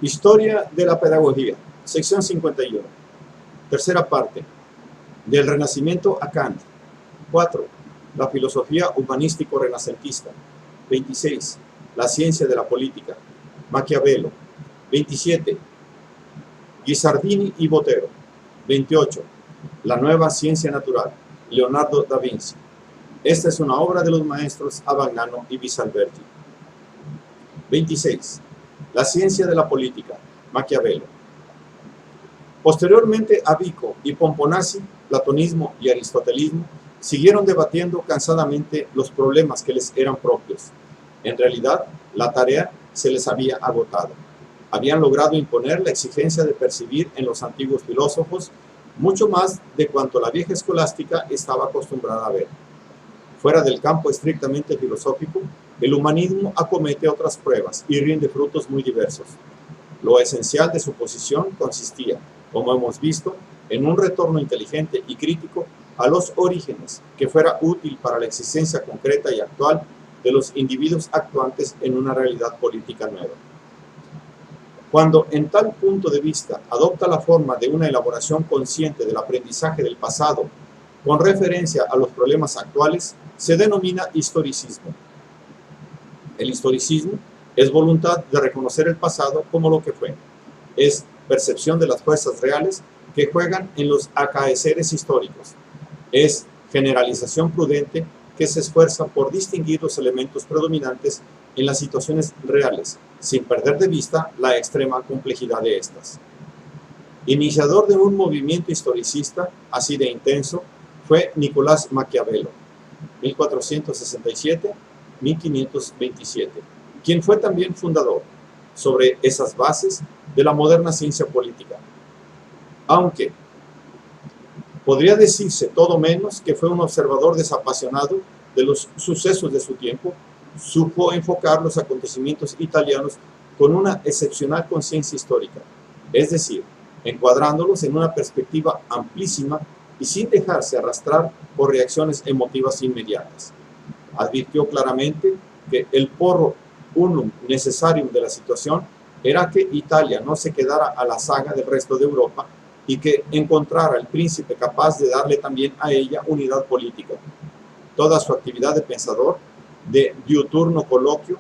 Historia de la pedagogía, sección 51. Tercera parte, del Renacimiento a Kant. 4. La filosofía humanístico-renacentista. 26. La ciencia de la política. Maquiavelo. 27. Guisardini y Botero. 28. La nueva ciencia natural. Leonardo da Vinci. Esta es una obra de los maestros Abagnano y Bisalberti. 26. La ciencia de la política. Maquiavelo. Posteriormente a Vico y Pomponazzi, platonismo y aristotelismo siguieron debatiendo cansadamente los problemas que les eran propios. En realidad, la tarea se les había agotado. Habían logrado imponer la exigencia de percibir en los antiguos filósofos mucho más de cuanto la vieja escolástica estaba acostumbrada a ver. Fuera del campo estrictamente filosófico, el humanismo acomete otras pruebas y rinde frutos muy diversos. Lo esencial de su posición consistía, como hemos visto, en un retorno inteligente y crítico a los orígenes que fuera útil para la existencia concreta y actual de los individuos actuantes en una realidad política nueva. Cuando en tal punto de vista adopta la forma de una elaboración consciente del aprendizaje del pasado con referencia a los problemas actuales, se denomina historicismo. El historicismo es voluntad de reconocer el pasado como lo que fue. Es percepción de las fuerzas reales que juegan en los acaeceres históricos. Es generalización prudente que se esfuerza por distinguir los elementos predominantes en las situaciones reales, sin perder de vista la extrema complejidad de estas. Iniciador de un movimiento historicista así de intenso fue Nicolás Maquiavelo, 1467-1527, quien fue también fundador, sobre esas bases, de la moderna ciencia política. Aunque podría decirse todo menos que fue un observador desapasionado de los sucesos de su tiempo, supo enfocar los acontecimientos italianos con una excepcional conciencia histórica, es decir, encuadrándolos en una perspectiva amplísima y sin dejarse arrastrar por reacciones emotivas inmediatas. Advirtió claramente que el porro unum necessarium de la situación era que Italia no se quedara a la saga del resto de Europa y que encontrara el príncipe capaz de darle también a ella unidad política. Toda su actividad de pensador, de diuturno coloquio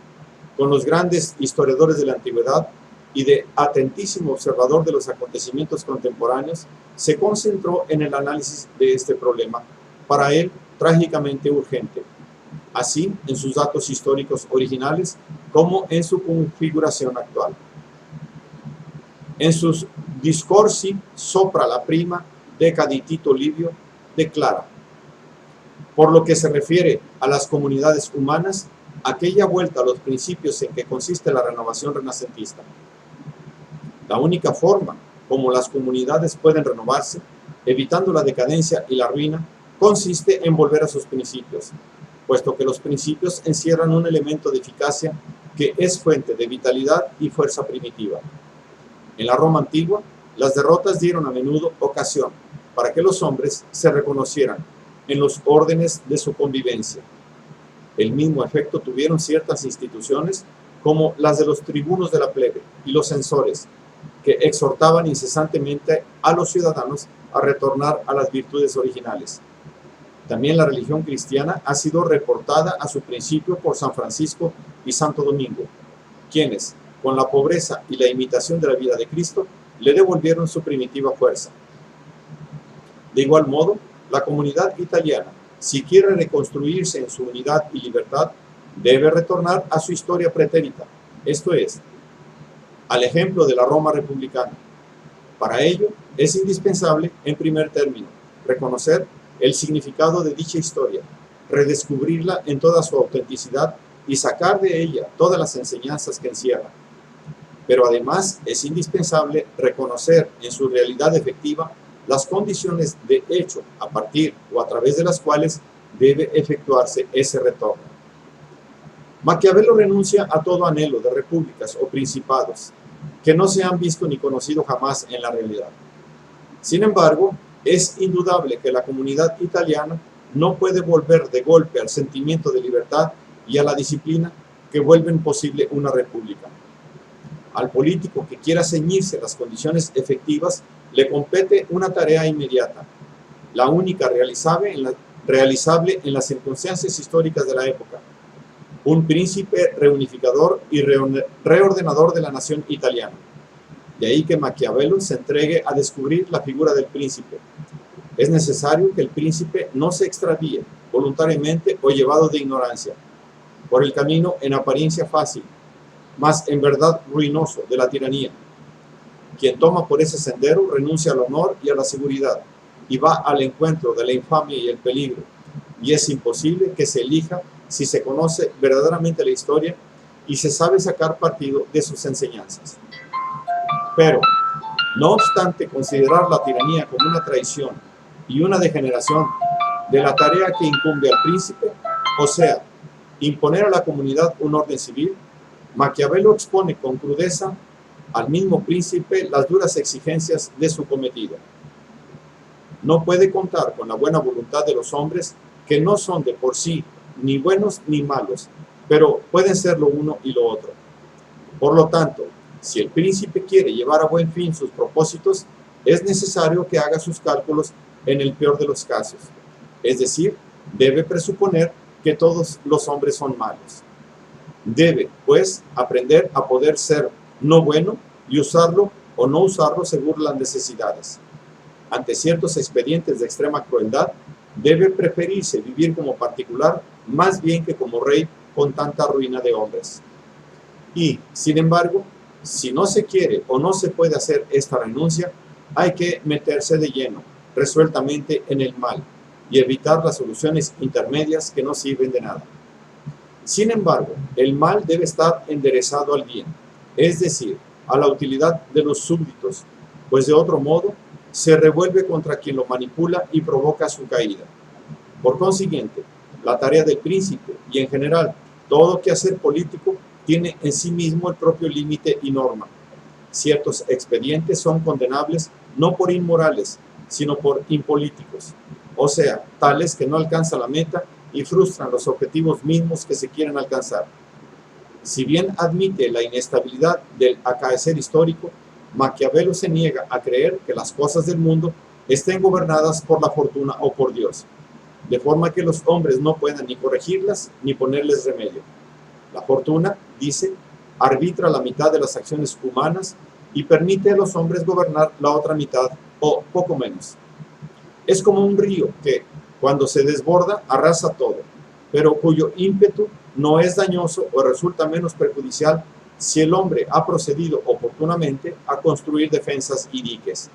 con los grandes historiadores de la antigüedad y de atentísimo observador de los acontecimientos contemporáneos, se concentró en el análisis de este problema, para él trágicamente urgente, así en sus datos históricos originales como en su configuración actual. En sus discorsi sopra la prima deca di Tito Livio declara: por lo que se refiere a las comunidades humanas, aquella vuelta a los principios en que consiste la renovación renacentista. La única forma como las comunidades pueden renovarse, evitando la decadencia y la ruina, consiste en volver a sus principios, puesto que los principios encierran un elemento de eficacia que es fuente de vitalidad y fuerza primitiva. En la Roma antigua, las derrotas dieron a menudo ocasión para que los hombres se reconocieran en los órdenes de su convivencia. El mismo efecto tuvieron ciertas instituciones como las de los tribunos de la plebe y los censores, que exhortaban incesantemente a los ciudadanos a retornar a las virtudes originales. También la religión cristiana ha sido reportada a su principio por San Francisco y Santo Domingo, quienes, con la pobreza y la imitación de la vida de Cristo, le devolvieron su primitiva fuerza. De igual modo, la comunidad italiana, si quiere reconstruirse en su unidad y libertad, debe retornar a su historia pretérita, esto es, al ejemplo de la Roma republicana. Para ello, es indispensable, en primer término, reconocer el significado de dicha historia, redescubrirla en toda su autenticidad y sacar de ella todas las enseñanzas que encierra. Pero además es indispensable reconocer en su realidad efectiva las condiciones de hecho a partir o a través de las cuales debe efectuarse ese retorno. Maquiavelo renuncia a todo anhelo de repúblicas o principados que no se han visto ni conocido jamás en la realidad. Sin embargo, es indudable que la comunidad italiana no puede volver de golpe al sentimiento de libertad y a la disciplina que vuelven posible una república. Al político que quiera ceñirse las condiciones efectivas, le compete una tarea inmediata, la única realizable en las circunstancias históricas de la época: un príncipe reunificador y reordenador de la nación italiana. De ahí que Maquiavelo se entregue a descubrir la figura del príncipe. Es necesario que el príncipe no se extravíe voluntariamente o llevado de ignorancia por el camino en apariencia fácil, mas en verdad ruinoso, de la tiranía. Quien toma por ese sendero renuncia al honor y a la seguridad y va al encuentro de la infamia y el peligro, y es imposible que se elija si se conoce verdaderamente la historia y se sabe sacar partido de sus enseñanzas. Pero, no obstante considerar la tiranía como una traición y una degeneración de la tarea que incumbe al príncipe, o sea, imponer a la comunidad un orden civil, Maquiavelo expone con crudeza al mismo príncipe las duras exigencias de su cometido. No puede contar con la buena voluntad de los hombres, que no son de por sí ni buenos ni malos, pero pueden ser lo uno y lo otro. Por lo tanto, si el príncipe quiere llevar a buen fin sus propósitos, es necesario que haga sus cálculos en el peor de los casos, es decir, debe presuponer que todos los hombres son malos. Debe, pues, aprender a poder ser no bueno y usarlo o no usarlo según las necesidades. Ante ciertos expedientes de extrema crueldad, debe preferirse vivir como particular más bien que como rey con tanta ruina de hombres. Y, sin embargo, si no se quiere o no se puede hacer esta renuncia, hay que meterse de lleno, resueltamente, en el mal y evitar las soluciones intermedias que no sirven de nada. Sin embargo, el mal debe estar enderezado al bien, es decir, a la utilidad de los súbditos, pues de otro modo se revuelve contra quien lo manipula y provoca su caída. Por consiguiente, la tarea del príncipe y en general todo quehacer político tiene en sí mismo el propio límite y norma. Ciertos expedientes son condenables no por inmorales, sino por impolíticos, o sea, tales que no alcanzan la meta y frustran los objetivos mismos que se quieren alcanzar. Si bien admite la inestabilidad del acaecer histórico, Maquiavelo se niega a creer que las cosas del mundo estén gobernadas por la fortuna o por Dios, de forma que los hombres no puedan ni corregirlas ni ponerles remedio. La fortuna, dice, arbitra la mitad de las acciones humanas y permite a los hombres gobernar la otra mitad o poco menos. Es como un río que, cuando se desborda, arrasa todo, pero cuyo ímpetu no es dañoso o resulta menos perjudicial si el hombre ha procedido oportunamente a construir defensas y diques.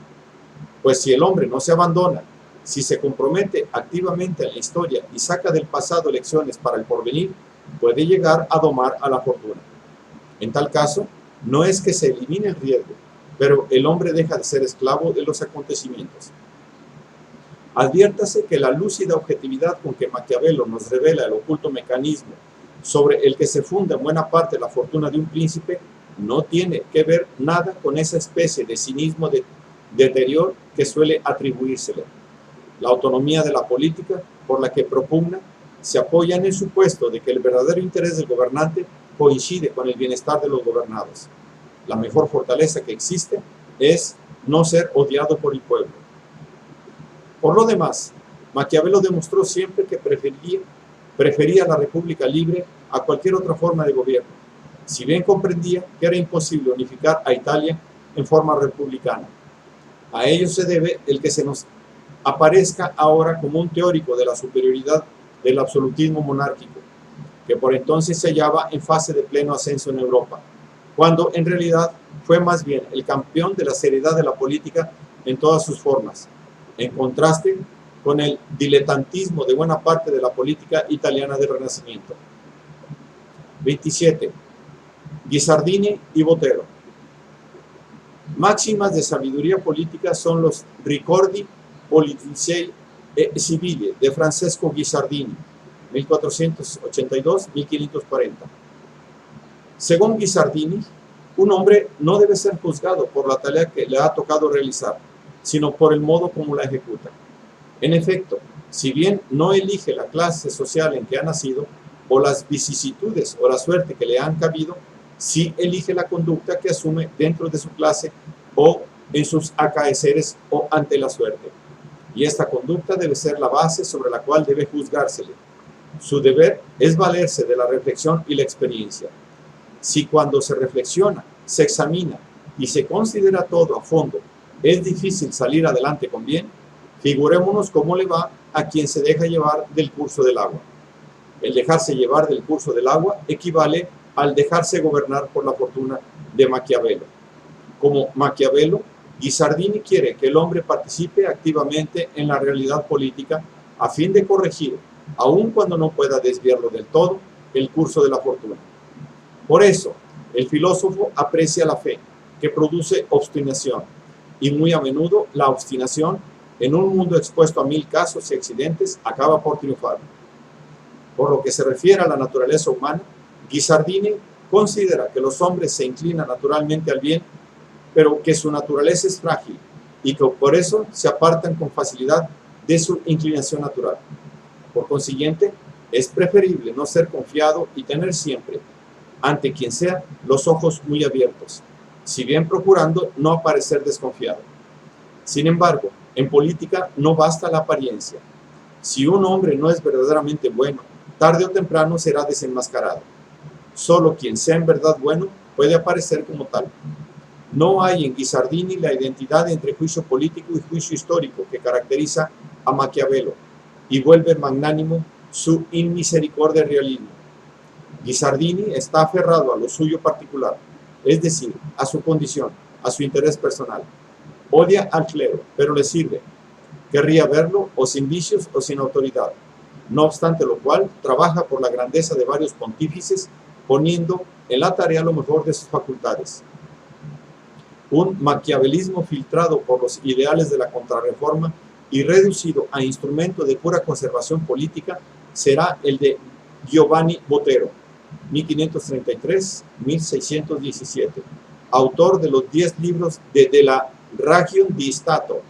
Pues si el hombre no se abandona, si se compromete activamente en la historia y saca del pasado lecciones para el porvenir, puede llegar a domar a la fortuna. En tal caso, no es que se elimine el riesgo, pero el hombre deja de ser esclavo de los acontecimientos. Adviértase que la lúcida objetividad con que Maquiavelo nos revela el oculto mecanismo sobre el que se funda en buena parte la fortuna de un príncipe no tiene que ver nada con esa especie de cinismo de deterioro que suele atribuírsele. La autonomía de la política, por la que propugna, se apoya en el supuesto de que el verdadero interés del gobernante coincide con el bienestar de los gobernados. La mejor fortaleza que existe es no ser odiado por el pueblo. Por lo demás, Maquiavelo demostró siempre que prefería la república libre a cualquier otra forma de gobierno, si bien comprendía que era imposible unificar a Italia en forma republicana. A ello se debe el que se nos aparezca ahora como un teórico de la superioridad del absolutismo monárquico, que por entonces se hallaba en fase de pleno ascenso en Europa, cuando en realidad fue más bien el campeón de la seriedad de la política en todas sus formas, en contraste con el diletantismo de buena parte de la política italiana del Renacimiento. 27. Guisardini y Botero. Máximas de sabiduría política son los Ricordi Politici e Civili de Francesco Guisardini, 1482-1540. Según Guisardini, un hombre no debe ser juzgado por la tarea que le ha tocado realizar, sino por el modo como la ejecuta. En efecto, si bien no elige la clase social en que ha nacido, o las vicisitudes o la suerte que le han cabido, si elige la conducta que asume dentro de su clase o en sus acaeceres o ante la suerte. Y esta conducta debe ser la base sobre la cual debe juzgársele. Su deber es valerse de la reflexión y la experiencia. Si cuando se reflexiona, se examina y se considera todo a fondo, es difícil salir adelante con bien, figurémonos cómo le va a quien se deja llevar del curso del agua. El dejarse llevar del curso del agua equivale al dejarse gobernar por la fortuna de Maquiavelo. Como Maquiavelo, Guisardini quiere que el hombre participe activamente en la realidad política a fin de corregir, aun cuando no pueda desviarlo del todo, el curso de la fortuna. Por eso, el filósofo aprecia la fe, que produce obstinación, y muy a menudo la obstinación, en un mundo expuesto a mil casos y accidentes, acaba por triunfar. Por lo que se refiere a la naturaleza humana, Guisardini considera que los hombres se inclinan naturalmente al bien, pero que su naturaleza es frágil y que por eso se apartan con facilidad de su inclinación natural. Por consiguiente, es preferible no ser confiado y tener siempre, ante quien sea, los ojos muy abiertos, si bien procurando no parecer desconfiado. Sin embargo, en política no basta la apariencia. Si un hombre no es verdaderamente bueno, tarde o temprano será desenmascarado. Solo quien sea en verdad bueno puede aparecer como tal. No hay en Guisardini la identidad entre juicio político y juicio histórico que caracteriza a Maquiavelo y vuelve magnánimo su inmisericordia realismo. Guisardini está aferrado a lo suyo particular, es decir, a su condición, a su interés personal. Odia al clero, pero le sirve. Querría verlo o sin vicios o sin autoridad. No obstante lo cual, trabaja por la grandeza de varios pontífices, poniendo en la tarea lo mejor de sus facultades. Un maquiavelismo filtrado por los ideales de la contrarreforma y reducido a instrumento de pura conservación política será el de Giovanni Botero, 1533-1617, autor de los 10 libros de la Ragion di Stato.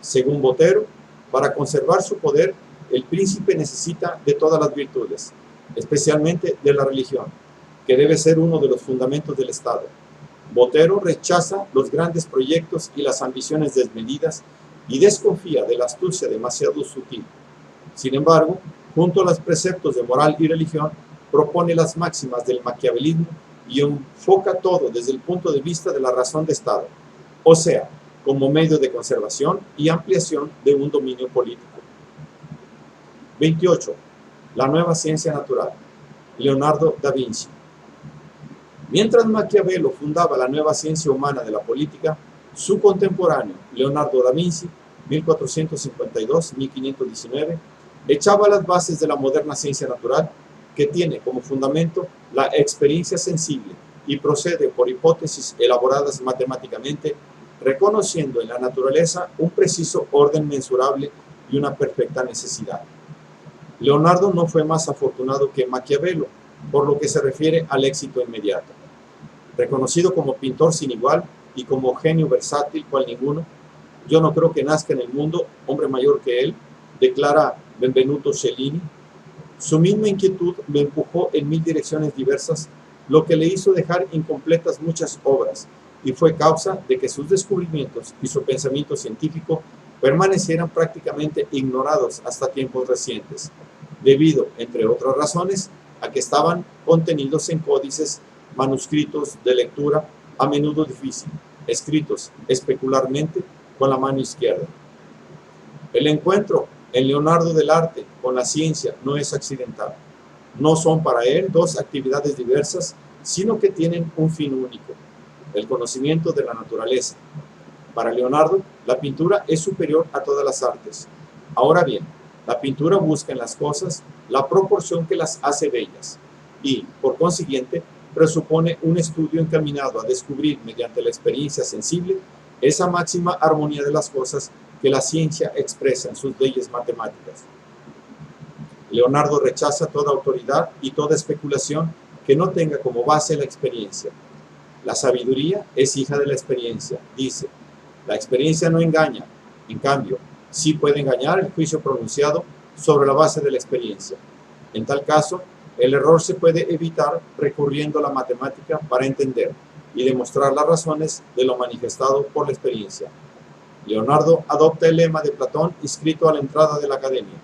Según Botero, para conservar su poder, el príncipe necesita de todas las virtudes, especialmente de la religión, que debe ser uno de los fundamentos del Estado. Botero rechaza los grandes proyectos y las ambiciones desmedidas y desconfía de la astucia demasiado sutil. Sin embargo, junto a los preceptos de moral y religión, propone las máximas del maquiavelismo y enfoca todo desde el punto de vista de la razón de Estado, o sea, como medio de conservación y ampliación de un dominio político. 28. La nueva ciencia natural. Leonardo da Vinci. Mientras Maquiavelo fundaba la nueva ciencia humana de la política, su contemporáneo, Leonardo da Vinci, 1452-1519, echaba las bases de la moderna ciencia natural, que tiene como fundamento la experiencia sensible y procede por hipótesis elaboradas matemáticamente, reconociendo en la naturaleza un preciso orden mensurable y una perfecta necesidad. Leonardo no fue más afortunado que Maquiavelo, por lo que se refiere al éxito inmediato. Reconocido como pintor sin igual y como genio versátil cual ninguno, yo no creo que nazca en el mundo hombre mayor que él, declara Benvenuto Cellini. Su misma inquietud lo empujó en 1000 direcciones diversas, lo que le hizo dejar incompletas muchas obras, y fue causa de que sus descubrimientos y su pensamiento científico permanecieran prácticamente ignorados hasta tiempos recientes, debido, entre otras razones, a que estaban contenidos en códices manuscritos de lectura a menudo difícil, escritos especularmente con la mano izquierda. El encuentro en Leonardo del arte con la ciencia no es accidental. No son para él dos actividades diversas, sino que tienen un fin único, el conocimiento de la naturaleza. Para Leonardo, la pintura es superior a todas las artes. Ahora bien, la pintura busca en las cosas la proporción que las hace bellas y, por consiguiente, presupone un estudio encaminado a descubrir mediante la experiencia sensible esa máxima armonía de las cosas que la ciencia expresa en sus leyes matemáticas. Leonardo rechaza toda autoridad y toda especulación que no tenga como base la experiencia. La sabiduría es hija de la experiencia, dice. La experiencia no engaña, en cambio, sí puede engañar el juicio pronunciado sobre la base de la experiencia. En tal caso, El error se puede evitar recurriendo a la matemática para entender y demostrar las razones de lo manifestado por la experiencia. Leonardo adopta el lema de Platón escrito a la entrada de la academia: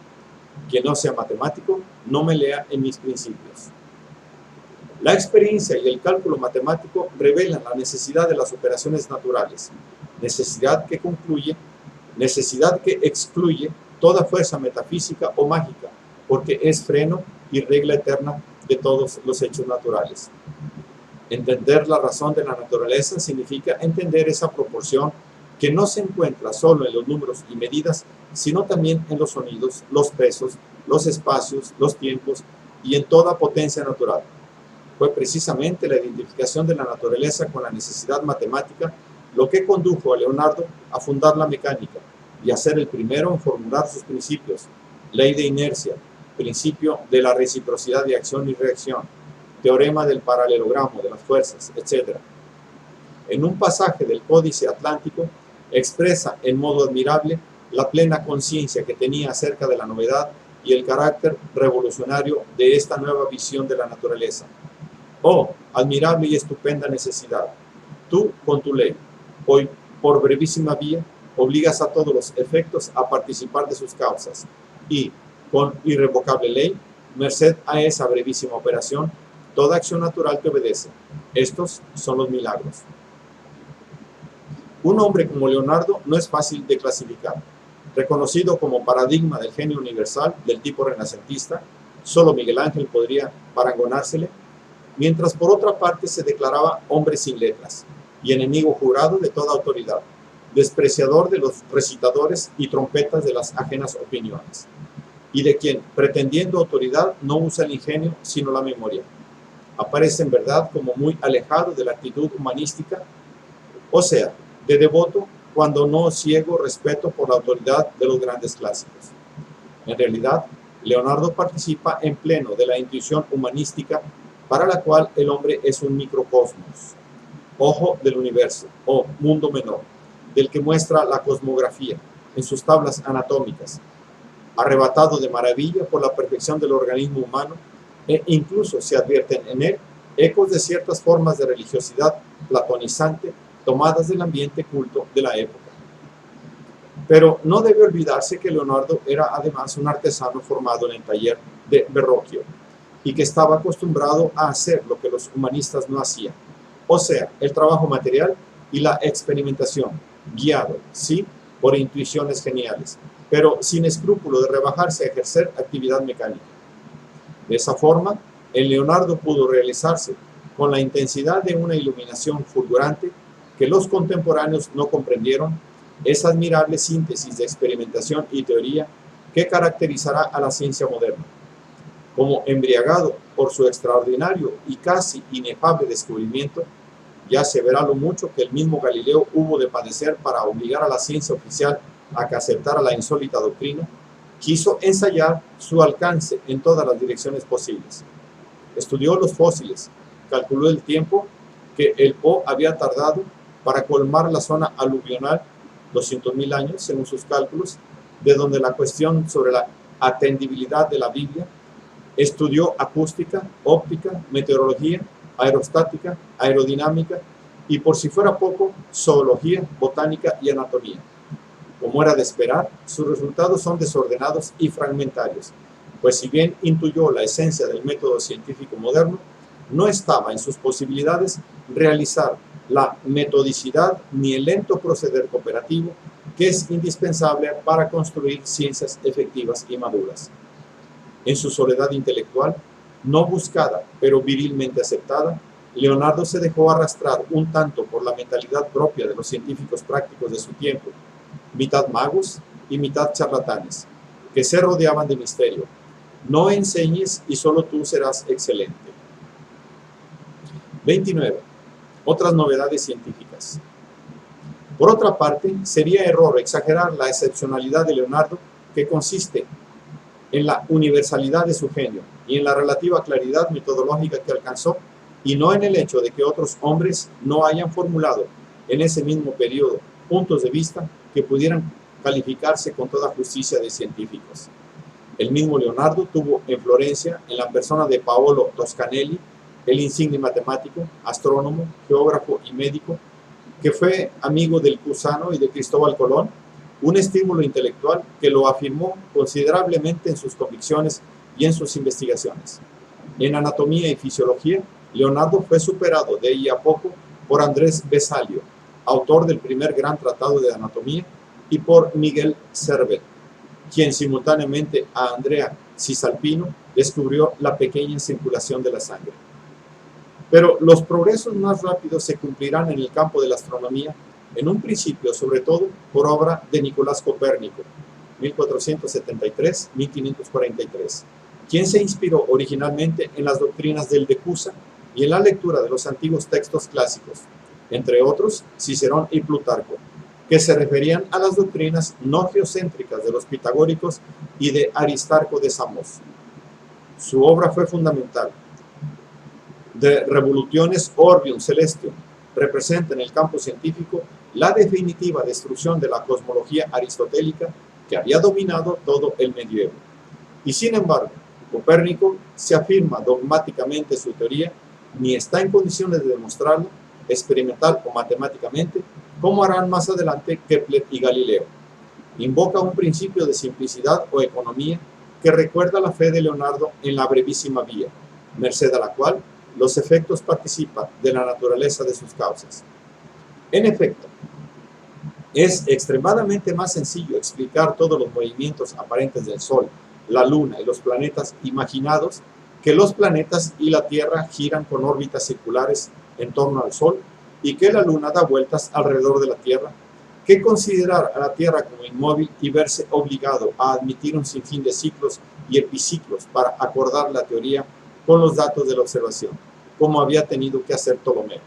quien no sea matemático, no me lea en mis principios. La experiencia y el cálculo matemático revelan la necesidad de las operaciones naturales, necesidad que excluye toda fuerza metafísica o mágica, porque es freno y regla eterna de todos los hechos naturales. Entender la razón de la naturaleza significa entender esa proporción que no se encuentra solo en los números y medidas, sino también en los sonidos, los pesos, los espacios, los tiempos y en toda potencia natural. Fue precisamente la identificación de la naturaleza con la necesidad matemática lo que condujo a Leonardo a fundar la mecánica y a ser el primero en formular sus principios: ley de inercia, principio de la reciprocidad de acción y reacción, teorema del paralelogramo de las fuerzas, etc. En un pasaje del Códice Atlántico expresa en modo admirable la plena conciencia que tenía acerca de la novedad y el carácter revolucionario de esta nueva visión de la naturaleza. Oh, admirable y estupenda necesidad, tú con tu ley, hoy por brevísima vía, obligas a todos los efectos a participar de sus causas y, con irrevocable ley, merced a esa brevísima operación, toda acción natural te obedece. Estos son los milagros. Un hombre como Leonardo no es fácil de clasificar. Reconocido como paradigma del genio universal del tipo renacentista, solo Miguel Ángel podría parangonársele, mientras por otra parte se declaraba hombre sin letras y enemigo jurado de toda autoridad, despreciador de los recitadores y trompetas de las ajenas opiniones, y de quien, pretendiendo autoridad, no usa el ingenio sino la memoria. Aparece en verdad como muy alejado de la actitud humanística, o sea, de devoto, cuando no ciego respeto por la autoridad de los grandes clásicos. En realidad, Leonardo participa en pleno de la intuición humanística para la cual el hombre es un microcosmos, ojo del universo o mundo menor, del que muestra la cosmografía en sus tablas anatómicas, arrebatado de maravilla por la perfección del organismo humano, e incluso se advierten en él ecos de ciertas formas de religiosidad platonizante tomadas del ambiente culto de la época. Pero no debe olvidarse que Leonardo era además un artesano formado en el taller de Verrocchio y que estaba acostumbrado a hacer lo que los humanistas no hacían, o sea, el trabajo material y la experimentación, guiado, sí, por intuiciones geniales, pero sin escrúpulo de rebajarse a ejercer actividad mecánica. De esa forma, en Leonardo pudo realizarse, con la intensidad de una iluminación fulgurante que los contemporáneos no comprendieron, esa admirable síntesis de experimentación y teoría que caracterizará a la ciencia moderna. Como embriagado por su extraordinario y casi inefable descubrimiento, ya se verá lo mucho que el mismo Galileo hubo de padecer para obligar a la ciencia oficial a que aceptara la insólita doctrina, quiso ensayar su alcance en todas las direcciones posibles. Estudió los fósiles, calculó el tiempo que el Po había tardado para colmar la zona aluvional, 200.000 años según sus cálculos, de donde la cuestión sobre la atendibilidad de la Biblia. Estudió acústica, óptica, meteorología, aerostática, aerodinámica y, por si fuera poco, zoología, botánica y anatomía. Como era de esperar, sus resultados son desordenados y fragmentarios, pues si bien intuyó la esencia del método científico moderno, no estaba en sus posibilidades realizar la metodicidad ni el lento proceder cooperativo que es indispensable para construir ciencias efectivas y maduras. En su soledad intelectual, no buscada, pero virilmente aceptada, Leonardo se dejó arrastrar un tanto por la mentalidad propia de los científicos prácticos de su tiempo, mitad magos y mitad charlatanes, que se rodeaban de misterio. No enseñes y solo tú serás excelente. 29. Otras novedades científicas. Por otra parte, sería error exagerar la excepcionalidad de Leonardo, que consiste en la universalidad de su genio y en la relativa claridad metodológica que alcanzó, y no en el hecho de que otros hombres no hayan formulado en ese mismo periodo puntos de vista que pudieran calificarse con toda justicia de científicos. El mismo Leonardo tuvo en Florencia, en la persona de Paolo Toscanelli, el insigne matemático, astrónomo, geógrafo y médico, que fue amigo del Cusano y de Cristóbal Colón, un estímulo intelectual que lo afirmó considerablemente en sus convicciones y en sus investigaciones. En anatomía y fisiología, Leonardo fue superado de ahí a poco por Andrés Vesalio, autor del primer gran tratado de anatomía, y por Miguel Servet, quien simultáneamente a Andrea Cisalpino descubrió la pequeña circulación de la sangre. Pero los progresos más rápidos se cumplirán en el campo de la astronomía, en un principio sobre todo por obra de Nicolás Copérnico, 1473-1543, quien se inspiró originalmente en las doctrinas del de Cusa y en la lectura de los antiguos textos clásicos, entre otros Cicerón y Plutarco, que se referían a las doctrinas no geocéntricas de los pitagóricos y de Aristarco de Samos. Su obra fue fundamental. De Revolutiones Orbium Celestium representa en el campo científico la definitiva destrucción de la cosmología aristotélica que había dominado todo el medioevo. Y sin embargo, Copérnico se afirma dogmáticamente su teoría, ni está en condiciones de demostrarla, experimental o matemáticamente, como harán más adelante Kepler y Galileo. Invoca un principio de simplicidad o economía que recuerda la fe de Leonardo en la brevísima vía, merced a la cual los efectos participan de la naturaleza de sus causas. En efecto, es extremadamente más sencillo explicar todos los movimientos aparentes del Sol, la Luna y los planetas imaginados, que los planetas y la Tierra giran con órbitas circulares en torno al Sol y que la Luna da vueltas alrededor de la Tierra, que considerar a la Tierra como inmóvil y verse obligado a admitir un sinfín de ciclos y epiciclos para acordar la teoría con los datos de la observación, como había tenido que hacer Ptolomeo.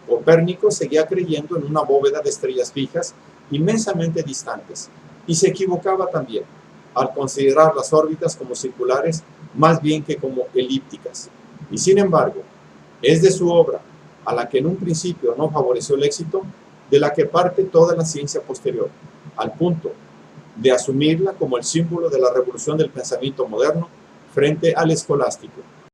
Copérnico seguía creyendo en una bóveda de estrellas fijas inmensamente distantes, y se equivocaba también al considerar las órbitas como circulares más bien que como elípticas. Y sin embargo, es de su obra, a la que en un principio no favoreció el éxito, de la que parte toda la ciencia posterior, al punto de asumirla como el símbolo de la revolución del pensamiento moderno frente al escolástico,